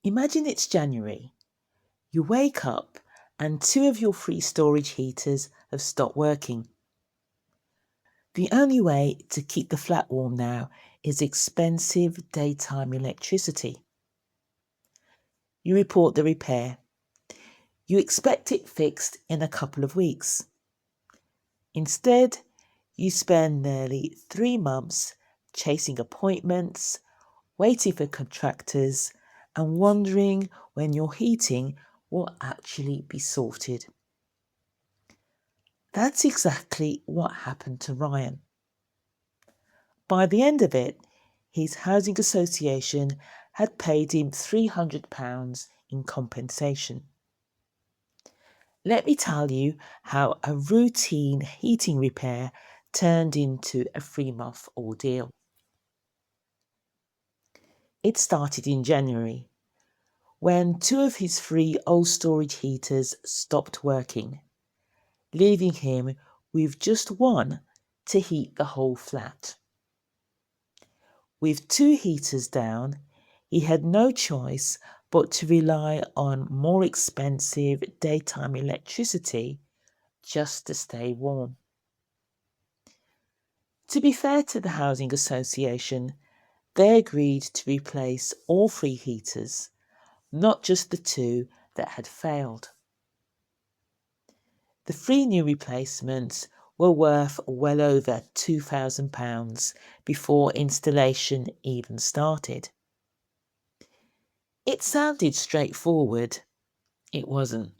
Imagine it's January. You wake up and two of your free storage heaters have stopped working. The only way to keep the flat warm now is expensive daytime electricity. You report the repair. You expect it fixed in a couple of weeks. Instead, you spend nearly 3 months chasing appointments, waiting for contractors, and wondering when your heating will actually be sorted. That's exactly what happened to Ryan. By the end of it, his housing association had paid him £300 in compensation. Let me tell you how a routine heating repair turned into a 3-month ordeal. It started in January, when two of his 3 old storage heaters stopped working, leaving him with just one to heat the whole flat. With 2 heaters down, he had no choice but to rely on more expensive daytime electricity just to stay warm. To be fair to the housing association, they agreed to replace all 3 heaters, not just the 2 that had failed. The 3 new replacements were worth well over £2,000 before installation even started. It sounded straightforward. It wasn't.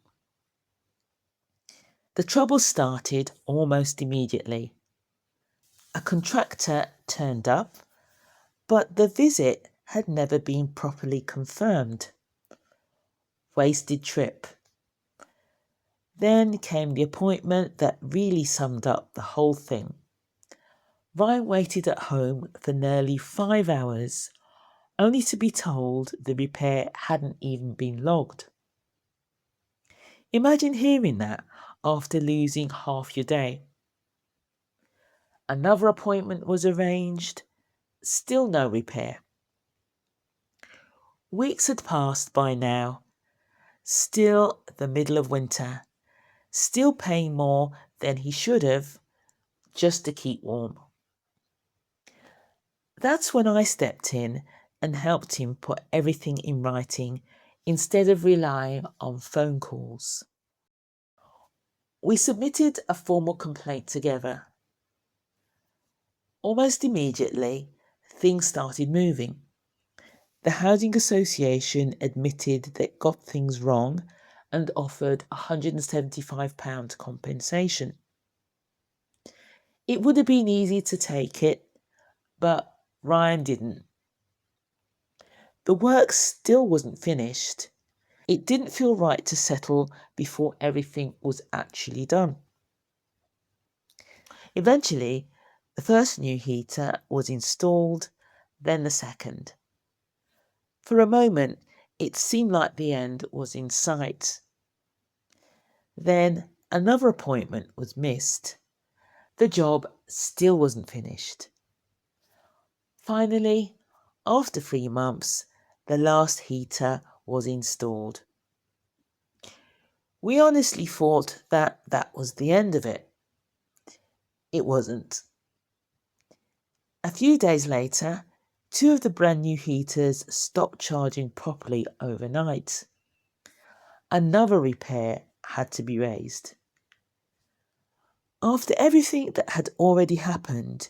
The trouble started almost immediately. A contractor turned up, but the visit had never been properly confirmed. Wasted trip. Then came the appointment that really summed up the whole thing. Ryan waited at home for nearly 5 hours, only to be told the repair hadn't even been logged. Imagine hearing that after losing half your day. Another appointment was arranged, still no repair. Weeks had passed by now, still the middle of winter, still paying more than he should have just to keep warm. That's when I stepped in and helped him put everything in writing instead of relying on phone calls. We submitted a formal complaint together. Almost immediately, things started moving. The housing association admitted they'd got things wrong and offered £175 compensation. It would have been easy to take it, but Ryan didn't. The work still wasn't finished. It didn't feel right to settle before everything was actually done. Eventually, the first new heater was installed, then the second. For a moment, it seemed like the end was in sight. Then another appointment was missed. The job still wasn't finished. Finally, after 3 months, the last heater was installed. We honestly thought that was the end of it. It wasn't. A few days later, 2 of the brand new heaters stopped charging properly overnight. Another repair had to be raised. After everything that had already happened,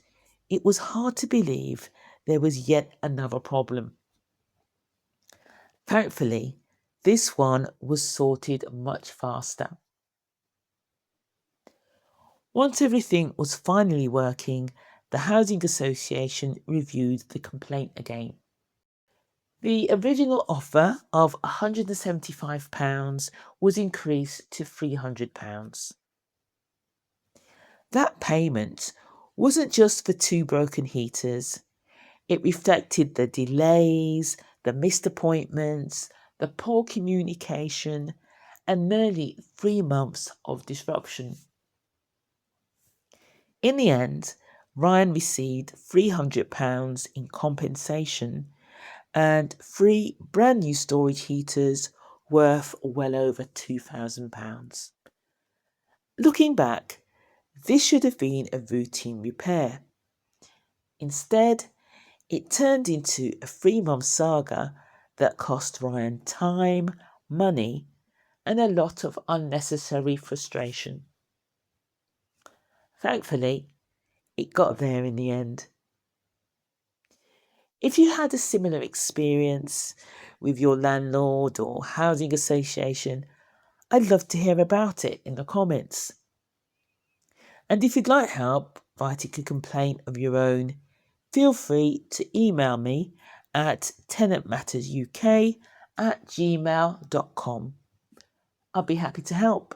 it was hard to believe there was yet another problem. Thankfully, this one was sorted much faster. Once everything was finally working, the Housing Association reviewed the complaint again. The original offer of £175 was increased to £300. That payment wasn't just for 2 broken heaters. It reflected the delays, the missed appointments, the poor communication, and nearly 3 months of disruption. In the end, Ryan received £300 in compensation and 3 brand new storage heaters worth well over £2,000. Looking back, this should have been a routine repair. Instead, it turned into a 3-month saga that cost Ryan time, money, and a lot of unnecessary frustration. Thankfully, it got there in the end. If you had a similar experience with your landlord or housing association, I'd love to hear about it in the comments. And if you'd like help writing a complaint of your own, feel free to email me at tenantmattersuk@gmail.com. I'll be happy to help.